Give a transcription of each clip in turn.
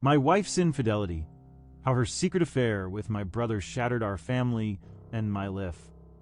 My wife's infidelity. How her secret affair with my brother shattered our family and my life.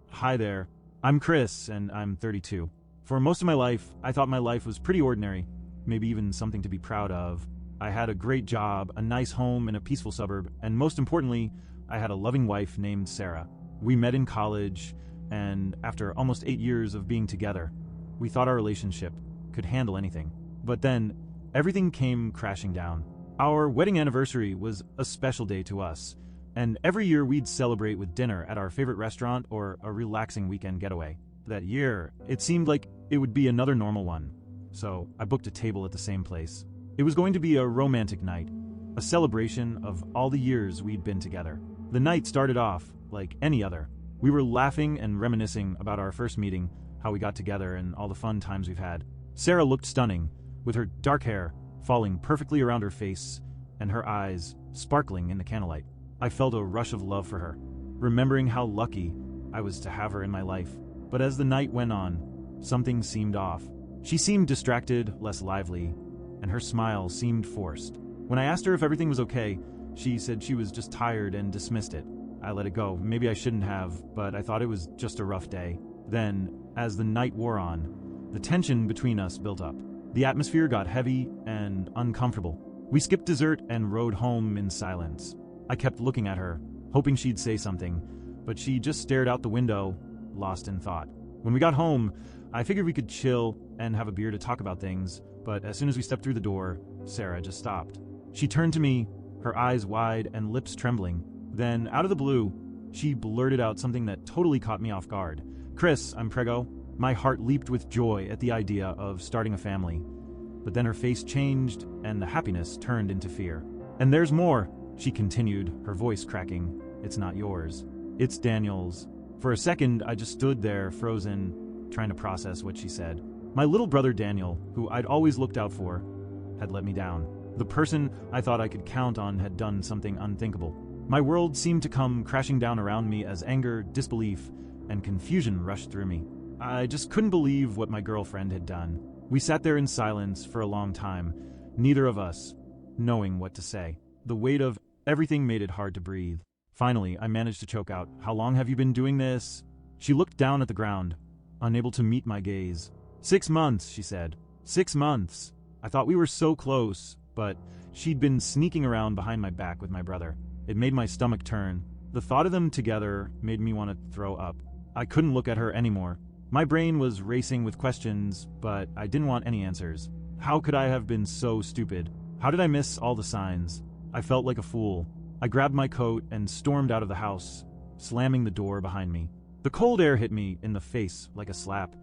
Hi there. I'm Chris, and I'm 32. For most of my life, I thought my life was pretty ordinary, maybe even something to be proud of. I had a great job, a nice home in a peaceful suburb, and most importantly, I had a loving wife named Sarah. We met in college, and after almost 8 years of being together, we thought our relationship could handle anything. But then, everything came crashing down. Our wedding anniversary was a special day to us, and every year we'd celebrate with dinner at our favorite restaurant or a relaxing weekend getaway. That year, it seemed like it would be another normal one, so I booked a table at the same place. It was going to be a romantic night, a celebration of all the years we'd been together. The night started off like any other. We were laughing and reminiscing about our first meeting, how we got together, and all the fun times we've had. Sarah looked stunning, with her dark hair falling perfectly around her face and her eyes sparkling in the candlelight. I felt a rush of love for her, remembering how lucky I was to have her in my life. But as the night went on, something seemed off. She seemed distracted, less lively, and her smile seemed forced. When I asked her if everything was okay, she said she was just tired and dismissed it. I let it go. Maybe I shouldn't have, but I thought it was just a rough day. Then, as the night wore on, the tension between us built up. The atmosphere got heavy and uncomfortable. We skipped dessert and rode home in silence. I kept looking at her, hoping she'd say something, but she just stared out the window, lost in thought. When we got home, I figured we could chill and have a beer to talk about things, but as soon as we stepped through the door, Sarah just stopped. She turned to me, her eyes wide and lips trembling. Then, out of the blue, she blurted out something that totally caught me off guard. "Chris, I'm preggo." My heart leaped with joy at the idea of starting a family. But then her face changed, and the happiness turned into fear. "And there's more," she continued, her voice cracking. "It's not yours. It's Daniel's." For a second, I just stood there, frozen, trying to process what she said. My little brother Daniel, who I'd always looked out for, had let me down. The person I thought I could count on had done something unthinkable. My world seemed to come crashing down around me as anger, disbelief, and confusion rushed through me. I just couldn't believe what my girlfriend had done. We sat there in silence for a long time, neither of us knowing what to say. The weight of everything made it hard to breathe. Finally, I managed to choke out, "How long have you been doing this?" She looked down at the ground, unable to meet my gaze. 6 months, she said. 6 months. I thought we were so close, but she'd been sneaking around behind my back with my brother. It made my stomach turn. The thought of them together made me want to throw up. I couldn't look at her anymore. My brain was racing with questions, but I didn't want any answers. How could I have been so stupid? How did I miss all the signs? I felt like a fool. I grabbed my coat and stormed out of the house, slamming the door behind me. The cold air hit me in the face like a slap,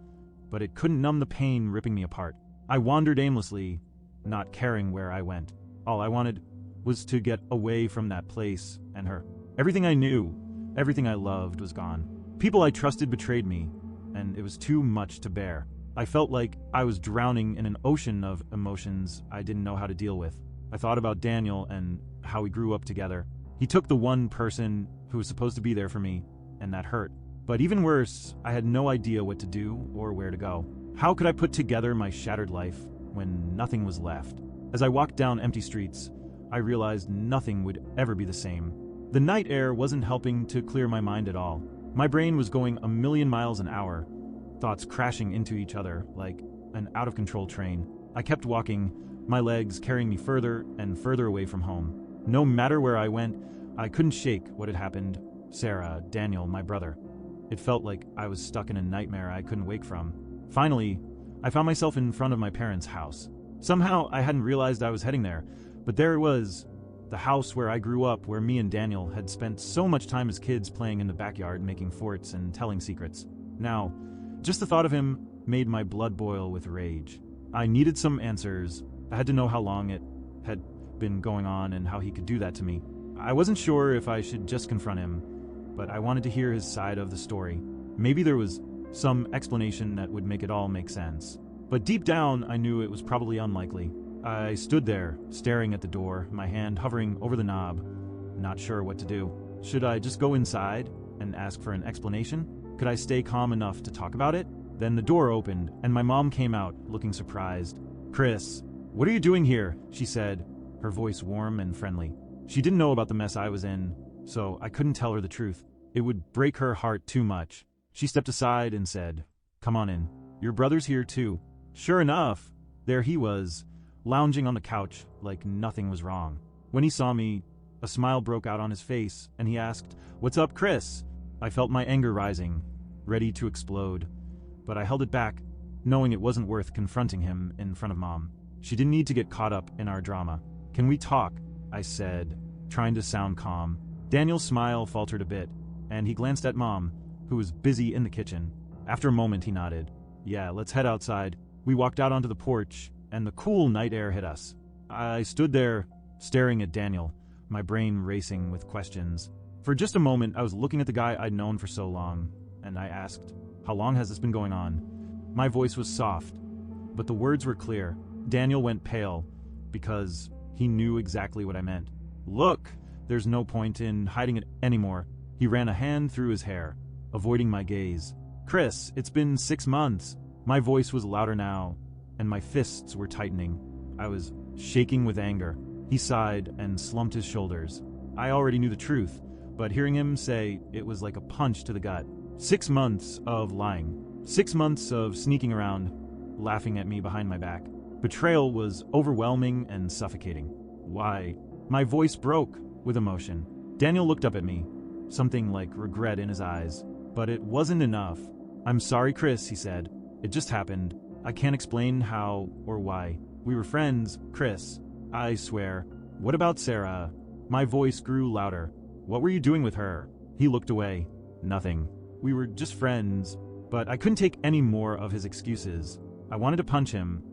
but it couldn't numb the pain ripping me apart. I wandered aimlessly, not caring where I went. All I wanted was to get away from that place and her. Everything I knew, everything I loved was gone. People I trusted betrayed me, and it was too much to bear. I felt like I was drowning in an ocean of emotions I didn't know how to deal with. I thought about Daniel and how we grew up together. He took the one person who was supposed to be there for me, and that hurt. But even worse, I had no idea what to do or where to go. How could I put together my shattered life when nothing was left? As I walked down empty streets, I realized nothing would ever be the same. The night air wasn't helping to clear my mind at all. My brain was going a million miles an hour, thoughts crashing into each other like an out-of-control train. I kept walking, my legs carrying me further and further away from home. No matter where I went, I couldn't shake what had happened. Sarah, Daniel, my brother. It felt like I was stuck in a nightmare I couldn't wake from. Finally, I found myself in front of my parents' house. Somehow, I hadn't realized I was heading there, but there it was. The house where I grew up, where me and Daniel had spent so much time as kids playing in the backyard, making forts and telling secrets. Now, just the thought of him made my blood boil with rage. I needed some answers. I had to know how long it had been going on and how he could do that to me. I wasn't sure if I should just confront him, but I wanted to hear his side of the story. Maybe there was some explanation that would make it all make sense. But deep down, I knew it was probably unlikely. I stood there, staring at the door, my hand hovering over the knob, not sure what to do. Should I just go inside and ask for an explanation? Could I stay calm enough to talk about it? Then the door opened, and my mom came out, looking surprised. "Chris, what are you doing here?" she said, her voice warm and friendly. She didn't know about the mess I was in, so I couldn't tell her the truth. It would break her heart too much. She stepped aside and said, "Come on in. Your brother's here too." Sure enough, there he was, lounging on the couch like nothing was wrong. When he saw me, a smile broke out on his face, and he asked, "What's up, Chris?" I felt my anger rising, ready to explode, but I held it back, knowing it wasn't worth confronting him in front of Mom. She didn't need to get caught up in our drama. "Can we talk?" I said, trying to sound calm. Daniel's smile faltered a bit, and he glanced at Mom, who was busy in the kitchen. After a moment, he nodded. "Yeah, let's head outside." We walked out onto the porch, and the cool night air hit us. I stood there, staring at Daniel, my brain racing with questions. For just a moment, I was looking at the guy I'd known for so long, and I asked, "How long has this been going on?" My voice was soft, but the words were clear. Daniel went pale, because he knew exactly what I meant. "Look, there's no point in hiding it anymore." He ran a hand through his hair, avoiding my gaze. "Chris, it's been 6 months." My voice was louder now, and my fists were tightening. I was shaking with anger. He sighed and slumped his shoulders. I already knew the truth, but hearing him say it was like a punch to the gut. 6 months of lying. 6 months of sneaking around, laughing at me behind my back. Betrayal was overwhelming and suffocating. Why? My voice broke with emotion. Daniel looked up at me, something like regret in his eyes. But it wasn't enough. "I'm sorry, Chris," he said. "It just happened. I can't explain how or why. We were friends, Chris. I swear." "What about Sarah?" My voice grew louder. "What were you doing with her?" He looked away. "Nothing. We were just friends." But I couldn't take any more of his excuses. I wanted to punch him,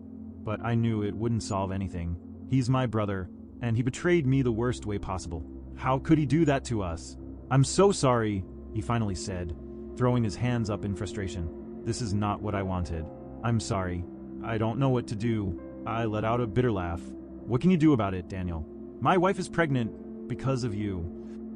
but I knew it wouldn't solve anything. He's my brother, and he betrayed me the worst way possible. How could he do that to us? "I'm so sorry," he finally said, throwing his hands up in frustration. "This is not what I wanted. I'm sorry. I don't know what to do." I let out a bitter laugh. "What can you do about it, Daniel?" "My wife is pregnant because of you."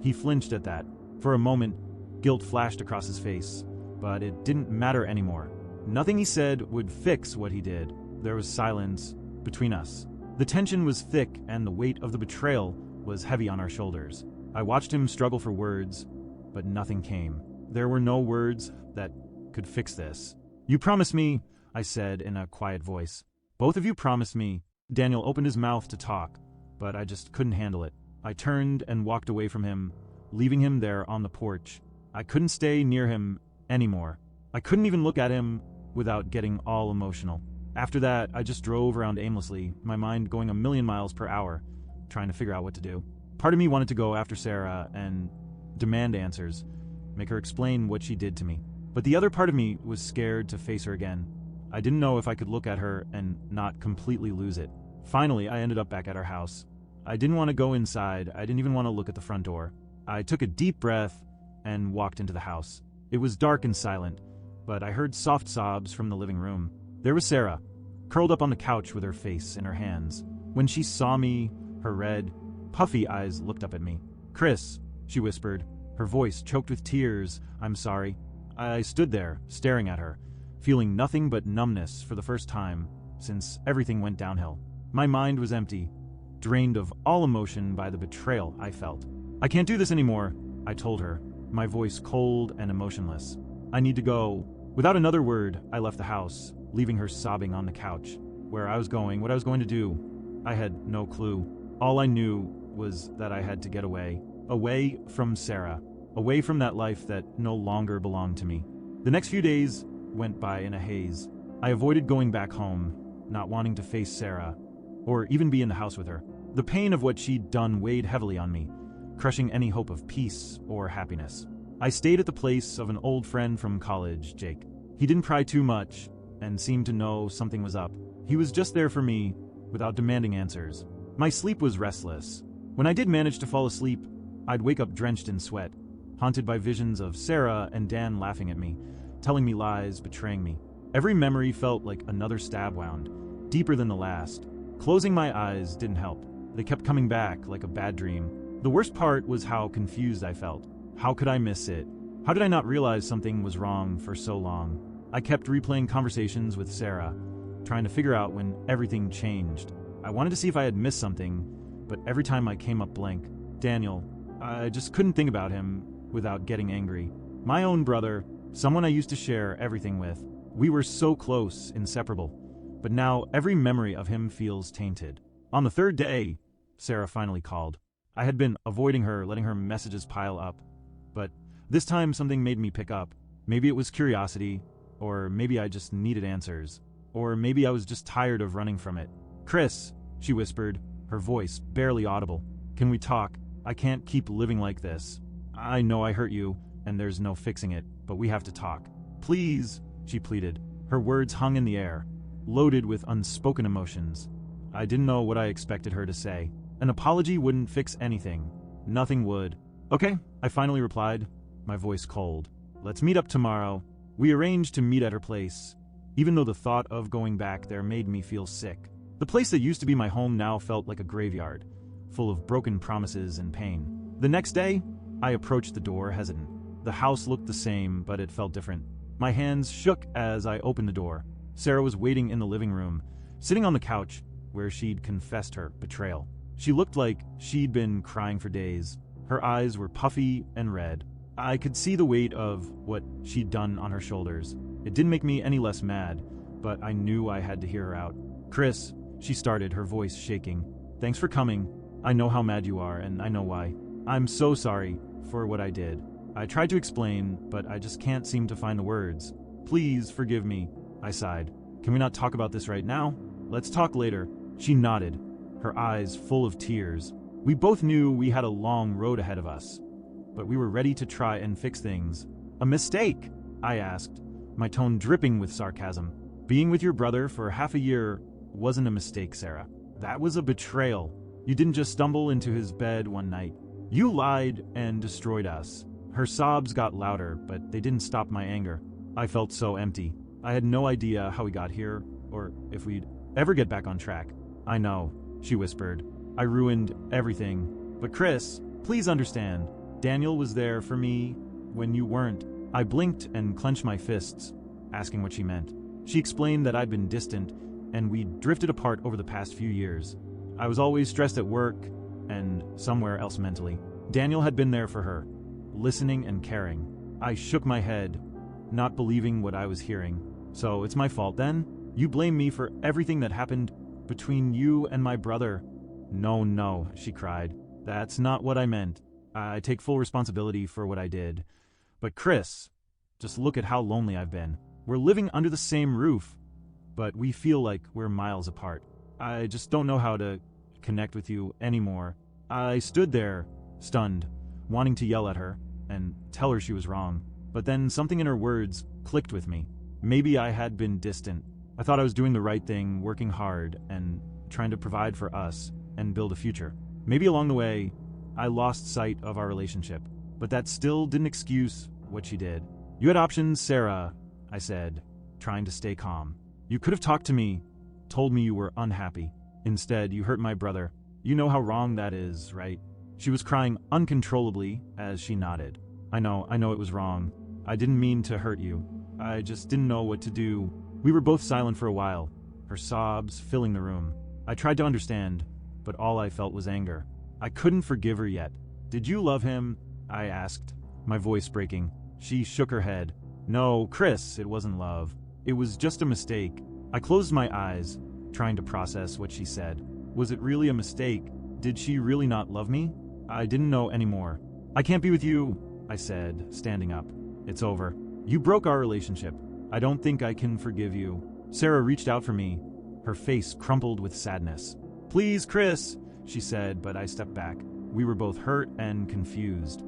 He flinched at that. For a moment, guilt flashed across his face, but it didn't matter anymore. Nothing he said would fix what he did. There was silence between us. The tension was thick, and the weight of the betrayal was heavy on our shoulders. I watched him struggle for words, but nothing came. There were no words that could fix this. "You promised me," I said in a quiet voice. "Both of you promised me." Daniel opened his mouth to talk, but I just couldn't handle it. I turned and walked away from him, leaving him there on the porch. I couldn't stay near him anymore. I couldn't even look at him without getting all emotional. After that, I just drove around aimlessly, my mind going 1,000,000 miles per hour, trying to figure out what to do. Part of me wanted to go after Sarah and demand answers, make her explain what she did to me. But the other part of me was scared to face her again. I didn't know if I could look at her and not completely lose it. Finally, I ended up back at our house. I didn't want to go inside. I didn't even want to look at the front door. I took a deep breath and walked into the house. It was dark and silent, but I heard soft sobs from the living room. There was Sarah, curled up on the couch with her face in her hands. When she saw me, her red, puffy eyes looked up at me. "Chris," she whispered, her voice choked with tears. "I'm sorry." I stood there, staring at her, feeling nothing but numbness for the first time since everything went downhill. My mind was empty, drained of all emotion by the betrayal I felt. "I can't do this anymore," I told her, my voice cold and emotionless. "I need to go." Without another word, I left the house, leaving her sobbing on the couch. Where I was going, what I was going to do, I had no clue. All I knew was that I had to get away. Away from Sarah. Away from that life that no longer belonged to me. The next few days went by in a haze. I avoided going back home, not wanting to face Sarah, or even be in the house with her. The pain of what she'd done weighed heavily on me, crushing any hope of peace or happiness. I stayed at the place of an old friend from college, Jake. He didn't pry too much, and seemed to know something was up. He was just there for me, without demanding answers. My sleep was restless. When I did manage to fall asleep, I'd wake up drenched in sweat, haunted by visions of Sarah and Dan laughing at me, telling me lies, betraying me. Every memory felt like another stab wound, deeper than the last. Closing my eyes didn't help. They kept coming back like a bad dream. The worst part was how confused I felt. How could I miss it? How did I not realize something was wrong for so long? I kept replaying conversations with Sarah, trying to figure out when everything changed. I wanted to see if I had missed something, but every time I came up blank. Daniel. I just couldn't think about him without getting angry. My own brother, someone I used to share everything with. We were so close, inseparable. But now every memory of him feels tainted. On the third day, Sarah finally called. I had been avoiding her, letting her messages pile up. But this time something made me pick up. Maybe it was curiosity, or maybe I just needed answers. Or maybe I was just tired of running from it. "Chris," she whispered, her voice barely audible. "Can we talk? I can't keep living like this. I know I hurt you, and there's no fixing it, but we have to talk. Please," she pleaded. Her words hung in the air, loaded with unspoken emotions. I didn't know what I expected her to say. An apology wouldn't fix anything. Nothing would. "Okay," I finally replied, my voice cold. "Let's meet up tomorrow." We arranged to meet at her place, even though the thought of going back there made me feel sick. The place that used to be my home now felt like a graveyard, full of broken promises and pain. The next day, I approached the door hesitant. The house looked the same, but it felt different. My hands shook as I opened the door. Sarah was waiting in the living room, sitting on the couch where she'd confessed her betrayal. She looked like she'd been crying for days. Her eyes were puffy and red. I could see the weight of what she'd done on her shoulders. It didn't make me any less mad, but I knew I had to hear her out. "Chris," she started, her voice shaking. "Thanks for coming. I know how mad you are, and I know why. I'm so sorry for what I did. I tried to explain, but I just can't seem to find the words. Please forgive me," I sighed. "Can we not talk about this right now? Let's talk later." She nodded, her eyes full of tears. We both knew we had a long road ahead of us, but we were ready to try and fix things. "A mistake?" I asked, my tone dripping with sarcasm. "Being with your brother for half a year wasn't a mistake, Sarah. That was a betrayal. You didn't just stumble into his bed one night. You lied and destroyed us." Her sobs got louder, but they didn't stop my anger. I felt so empty. I had no idea how we got here, or if we'd ever get back on track. "I know," she whispered. "I ruined everything. But Chris, please understand. Daniel was there for me when you weren't." I blinked and clenched my fists, asking what she meant. She explained that I'd been distant, and we'd drifted apart over the past few years. I was always stressed at work and somewhere else mentally. Daniel had been there for her, listening and caring. I shook my head, not believing what I was hearing. "So it's my fault then? You blame me for everything that happened between you and my brother?" No, she cried. "That's not what I meant. I take full responsibility for what I did. But Chris, just look at how lonely I've been. We're living under the same roof, but we feel like we're miles apart. I just don't know how to connect with you anymore." I stood there, stunned, wanting to yell at her and tell her she was wrong. But then something in her words clicked with me. Maybe I had been distant. I thought I was doing the right thing, working hard, and trying to provide for us and build a future. Maybe along the way, I lost sight of our relationship, but that still didn't excuse what she did. "You had options, Sarah," I said, trying to stay calm. "You could have talked to me, told me you were unhappy. Instead, you hurt my brother. You know how wrong that is, right?" She was crying uncontrollably as she nodded. I know it was wrong. I didn't mean to hurt you. I just didn't know what to do." We were both silent for a while, her sobs filling the room. I tried to understand, but all I felt was anger. I couldn't forgive her yet. "Did you love him?" I asked, my voice breaking. She shook her head. "No, Chris, it wasn't love. It was just a mistake." I closed my eyes, trying to process what she said. Was it really a mistake? Did she really not love me? I didn't know anymore. "I can't be with you," I said, standing up. "It's over. You broke our relationship. I don't think I can forgive you." Sarah reached out for me, her face crumpled with sadness. "Please, Chris," she said, but I stepped back. We were both hurt and confused,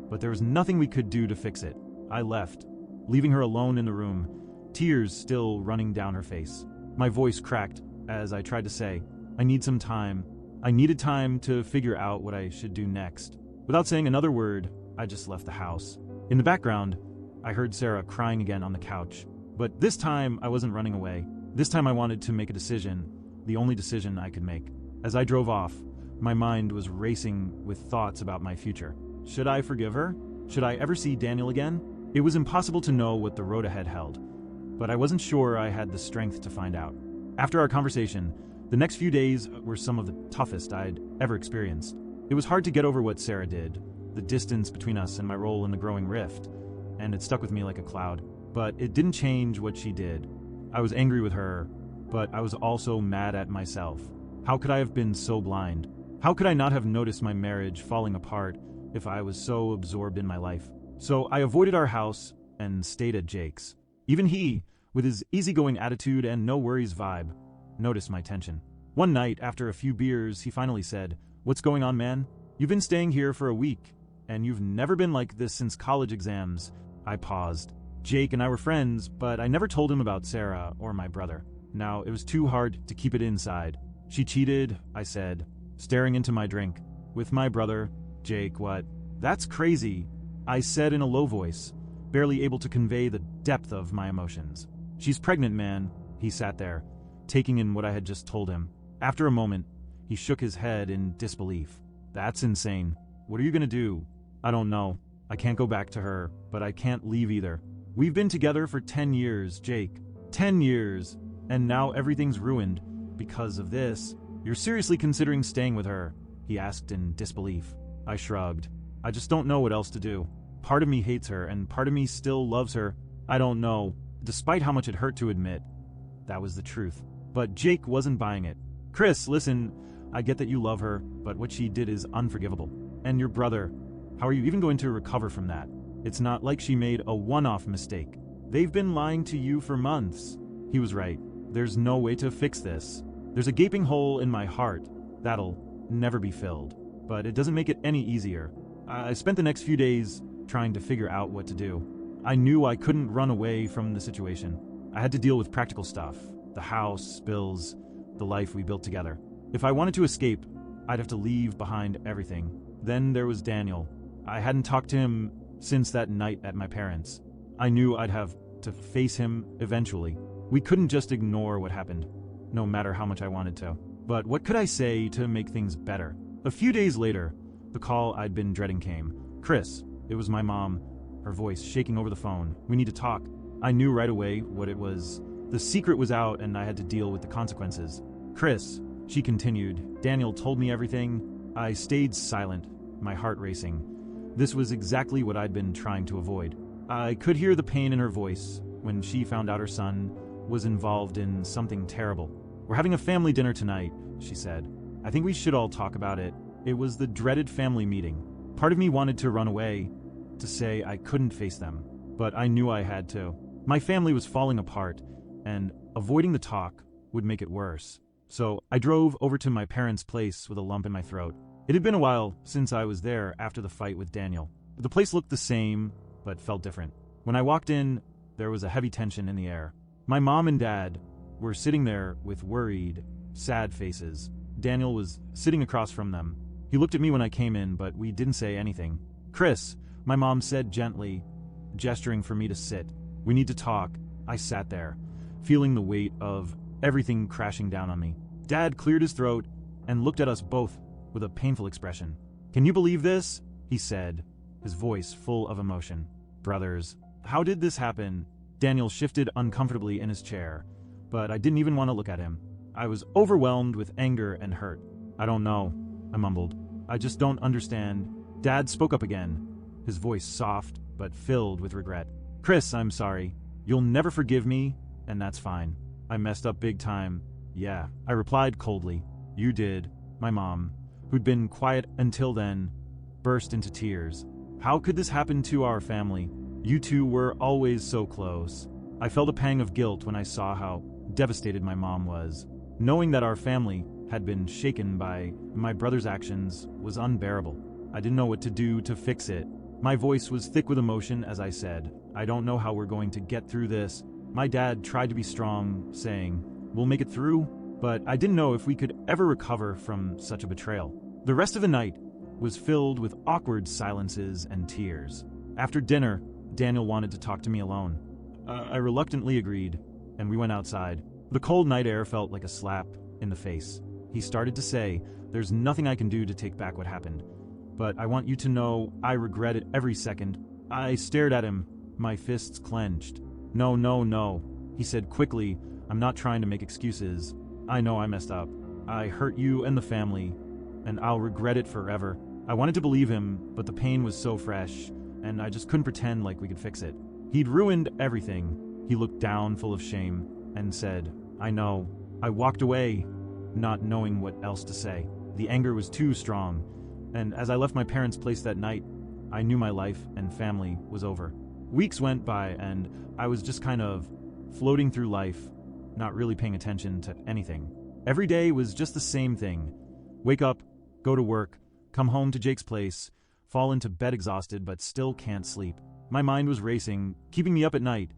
but there was nothing we could do to fix it. I left, leaving her alone in the room, tears still running down her face. My voice cracked as I tried to say, "I need some time." I needed time to figure out what I should do next. Without saying another word, I just left the house. In the background, I heard Sarah crying again on the couch. But this time, I wasn't running away. This time I wanted to make a decision, the only decision I could make. As I drove off, my mind was racing with thoughts about my future. Should I forgive her? Should I ever see Daniel again? It was impossible to know what the road ahead held, but I wasn't sure I had the strength to find out. After our conversation, The next few days were some of the toughest I'd ever experienced. It was hard to get over what Sarah did, the distance between us and my role in the growing rift, and it stuck with me like a cloud. But it didn't change what she did. I was angry with her, but I was also mad at myself. How could I have been so blind? How could I not have noticed my marriage falling apart if I was so absorbed in my life? So I avoided our house and stayed at Jake's. Even he, with his easygoing attitude and no worries vibe, noticed my tension. One night, after a few beers, he finally said, "What's going on, man? You've been staying here for a week, and you've never been like this since college exams." I paused. Jake and I were friends, but I never told him about Sarah or my brother. Now, it was too hard to keep it inside. "She cheated," I said, staring into my drink. "With my brother." "Jake, what?" "That's crazy," I said in a low voice, barely able to convey the depth of my emotions. "She's pregnant, man." He sat there, taking in what I had just told him. After a moment, he shook his head in disbelief. "That's insane. What are you gonna do?" "I don't know. I can't go back to her, but I can't leave either. We've been together for 10 years, Jake. 10 years, and now everything's ruined because of this." "You're seriously considering staying with her?" he asked in disbelief. I shrugged. "I just don't know what else to do. Part of me hates her, and part of me still loves her. I don't know." Despite how much it hurt to admit, that was the truth. But Jake wasn't buying it. "Chris, listen, I get that you love her, but what she did is unforgivable. And your brother, how are you even going to recover from that? It's not like she made a one-off mistake. They've been lying to you for months." He was right. There's no way to fix this. There's a gaping hole in my heart that'll never be filled. But it doesn't make it any easier. I spent the next few days trying to figure out what to do. I knew I couldn't run away from the situation. I had to deal with practical stuff. The house, bills, the life we built together. If I wanted to escape, I'd have to leave behind everything. Then there was Daniel. I hadn't talked to him since that night at my parents'. I knew I'd have to face him eventually. We couldn't just ignore what happened, no matter how much I wanted to. But what could I say to make things better? A few days later, the call I'd been dreading came. "Chris," it was my mom, her voice shaking over the phone. "We need to talk." I knew right away what it was. The secret was out and I had to deal with the consequences. "Chris," she continued, "Daniel told me everything." I stayed silent, my heart racing. This was exactly what I'd been trying to avoid. I could hear the pain in her voice when she found out her son was involved in something terrible. "We're having a family dinner tonight," she said. "I think we should all talk about it." It was the dreaded family meeting. Part of me wanted to run away, to say I couldn't face them, but I knew I had to. My family was falling apart, and avoiding the talk would make it worse. So I drove over to my parents' place with a lump in my throat. It had been a while since I was there after the fight with Daniel. The place looked the same, but felt different. When I walked in, there was a heavy tension in the air. My mom and dad were sitting there with worried, sad faces. Daniel was sitting across from them. He looked at me when I came in, but we didn't say anything. "Chris," my mom said gently, gesturing for me to sit. "We need to talk." I sat there, feeling the weight of everything crashing down on me. Dad cleared his throat and looked at us both with a painful expression. "Can you believe this?" he said, his voice full of emotion. "Brothers, how did this happen?" Daniel shifted uncomfortably in his chair, but I didn't even want to look at him. I was overwhelmed with anger and hurt. "I don't know," I mumbled. "I just don't understand." Dad spoke up again, his voice soft but filled with regret. "Chris, I'm sorry. You'll never forgive me, and that's fine. I messed up big time." "Yeah," I replied coldly. "You did." My mom, who'd been quiet until then, burst into tears. "How could this happen to our family? You two were always so close." I felt a pang of guilt when I saw how devastated my mom was. Knowing that our family had been shaken by my brother's actions was unbearable. I didn't know what to do to fix it. My voice was thick with emotion as I said, "I don't know how we're going to get through this." My dad tried to be strong, saying, "We'll make it through," but I didn't know if we could ever recover from such a betrayal. The rest of the night was filled with awkward silences and tears. After dinner, Daniel wanted to talk to me alone. I reluctantly agreed, and we went outside. The cold night air felt like a slap in the face. He started to say, "There's nothing I can do to take back what happened, but I want you to know I regret it every second." I stared at him, my fists clenched. "No, no, no," he said quickly. "I'm not trying to make excuses. I know I messed up. I hurt you and the family, and I'll regret it forever." I wanted to believe him, but the pain was so fresh, and I just couldn't pretend like we could fix it. He'd ruined everything. He looked down, full of shame, and said, "I know." I walked away, not knowing what else to say. The anger was too strong, and as I left my parents' place that night, I knew my life and family was over. Weeks went by, and I was just kind of floating through life, not really paying attention to anything. Every day was just the same thing. Wake up, go to work, come home to Jake's place, fall into bed exhausted but still can't sleep. My mind was racing, keeping me up at night,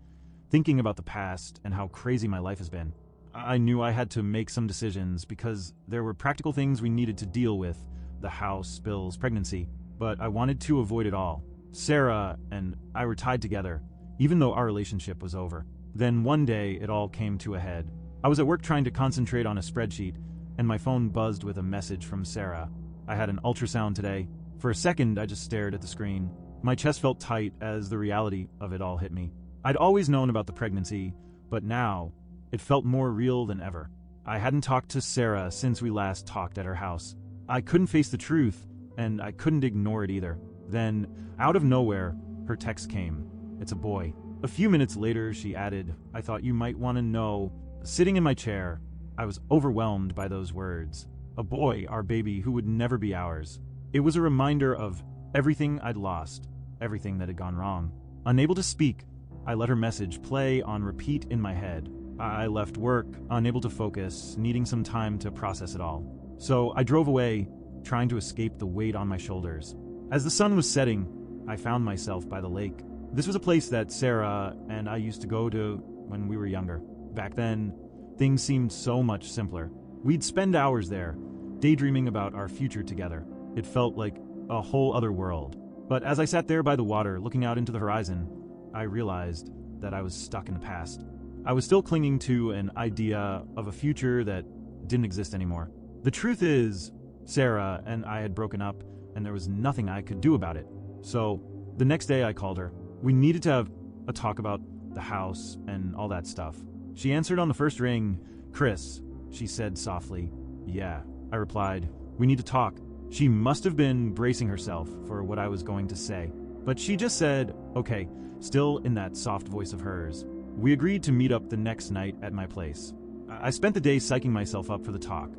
thinking about the past and how crazy my life has been. I knew I had to make some decisions because there were practical things we needed to deal with, the house, bills, pregnancy, but I wanted to avoid it all. Sarah and I were tied together, even though our relationship was over. Then one day it all came to a head. I was at work trying to concentrate on a spreadsheet, and my phone buzzed with a message from Sarah. I had an ultrasound today. For a second, I just stared at the screen. My chest felt tight as the reality of it all hit me. I'd always known about the pregnancy, but now it felt more real than ever. I hadn't talked to Sarah since we last talked at her house. I couldn't face the truth, and I couldn't ignore it either. Then, out of nowhere, her text came. "It's a boy." A few minutes later, she added, "I thought you might want to know." Sitting in my chair, I was overwhelmed by those words. A boy, our baby, who would never be ours. It was a reminder of everything I'd lost, everything that had gone wrong. Unable to speak, I let her message play on repeat in my head. I left work, unable to focus, needing some time to process it all. So I drove away, trying to escape the weight on my shoulders. As the sun was setting, I found myself by the lake. This was a place that Sarah and I used to go to when we were younger. Back then, things seemed so much simpler. We'd spend hours there, daydreaming about our future together. It felt like a whole other world. But as I sat there by the water, looking out into the horizon, I realized that I was stuck in the past. I was still clinging to an idea of a future that didn't exist anymore. The truth is, Sarah and I had broken up, and there was nothing I could do about it. So, the next day I called her. We needed to have a talk about the house and all that stuff. She answered on the first ring. "Chris," she said softly. "Yeah," I replied. "We need to talk." She must have been bracing herself for what I was going to say, but she just said, "Okay," still in that soft voice of hers. We agreed to meet up the next night at my place. I spent the day psyching myself up for the talk,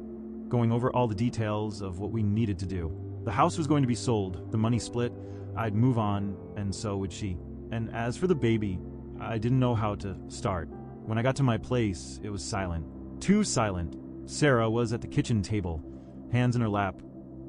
going over all the details of what we needed to do. The house was going to be sold, the money split, I'd move on, and so would she. And as for the baby, I didn't know how to start. When I got to my place, it was silent. Too silent. Sarah was at the kitchen table, hands in her lap,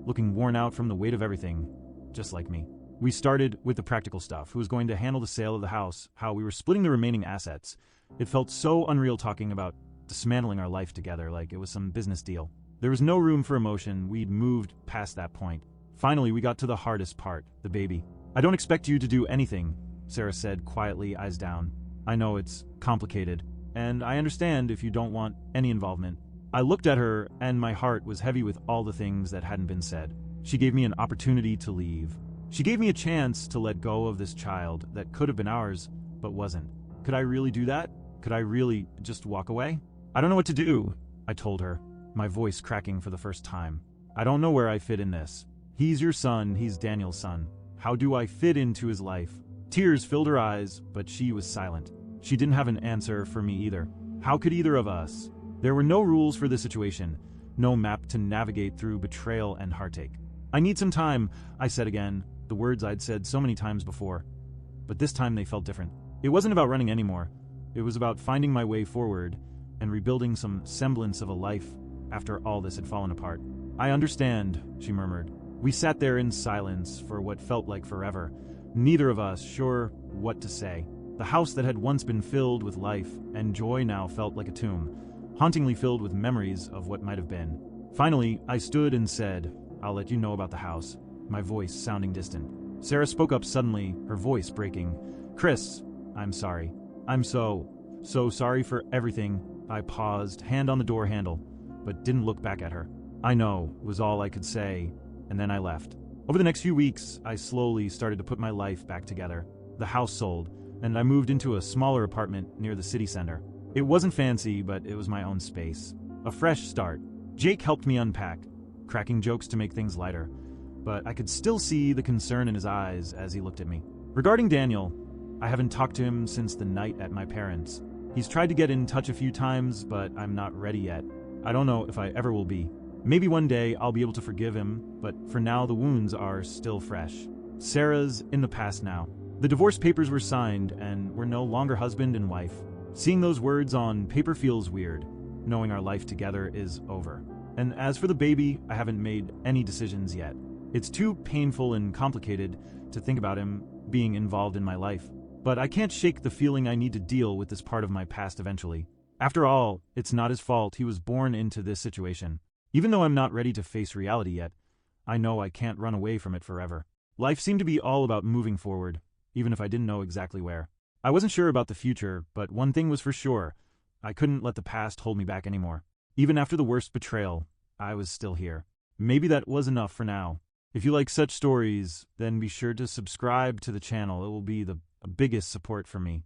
looking worn out from the weight of everything, just like me. We started with the practical stuff, who was going to handle the sale of the house, how we were splitting the remaining assets. It felt so unreal talking about dismantling our life together like it was some business deal. There was no room for emotion. We'd moved past that point. Finally, we got to the hardest part, the baby. "I don't expect you to do anything," Sarah said quietly, eyes down. "I know it's complicated, and I understand if you don't want any involvement." I looked at her, and my heart was heavy with all the things that hadn't been said. She gave me an opportunity to leave. She gave me a chance to let go of this child that could have been ours, but wasn't. Could I really do that? Could I really just walk away? "I don't know what to do," I told her, my voice cracking for the first time. "I don't know where I fit in this. He's your son, he's Daniel's son. How do I fit into his life?" Tears filled her eyes, but she was silent. She didn't have an answer for me either. How could either of us? There were no rules for this situation, no map to navigate through betrayal and heartache. "I need some time," I said again, the words I'd said so many times before. But this time they felt different. It wasn't about running anymore. It was about finding my way forward and rebuilding some semblance of a life after all this had fallen apart. "I understand," she murmured. We sat there in silence for what felt like forever, neither of us sure what to say. The house that had once been filled with life and joy now felt like a tomb, hauntingly filled with memories of what might have been. Finally, I stood and said, "I'll let you know about the house," my voice sounding distant. Sarah spoke up suddenly, her voice breaking. "Chris, I'm sorry. I'm so sorry for everything." I paused, hand on the door handle, but didn't look back at her. "I know," was all I could say, and then I left. Over the next few weeks, I slowly started to put my life back together. The house sold, and I moved into a smaller apartment near the city center. It wasn't fancy, but it was my own space. A fresh start. Jake helped me unpack, cracking jokes to make things lighter, but I could still see the concern in his eyes as he looked at me. Regarding Daniel, I haven't talked to him since the night at my parents'. He's tried to get in touch a few times, but I'm not ready yet. I don't know if I ever will be. Maybe one day I'll be able to forgive him, but for now the wounds are still fresh. Sarah's in the past now. The divorce papers were signed, and we're no longer husband and wife. Seeing those words on paper feels weird, knowing our life together is over. And as for the baby, I haven't made any decisions yet. It's too painful and complicated to think about him being involved in my life. But I can't shake the feeling I need to deal with this part of my past eventually. After all, it's not his fault he was born into this situation. Even though I'm not ready to face reality yet, I know I can't run away from it forever. Life seemed to be all about moving forward, even if I didn't know exactly where. I wasn't sure about the future, but one thing was for sure. I couldn't let the past hold me back anymore. Even after the worst betrayal, I was still here. Maybe that was enough for now. If you like such stories, then be sure to subscribe to the channel. It will be the biggest support for me.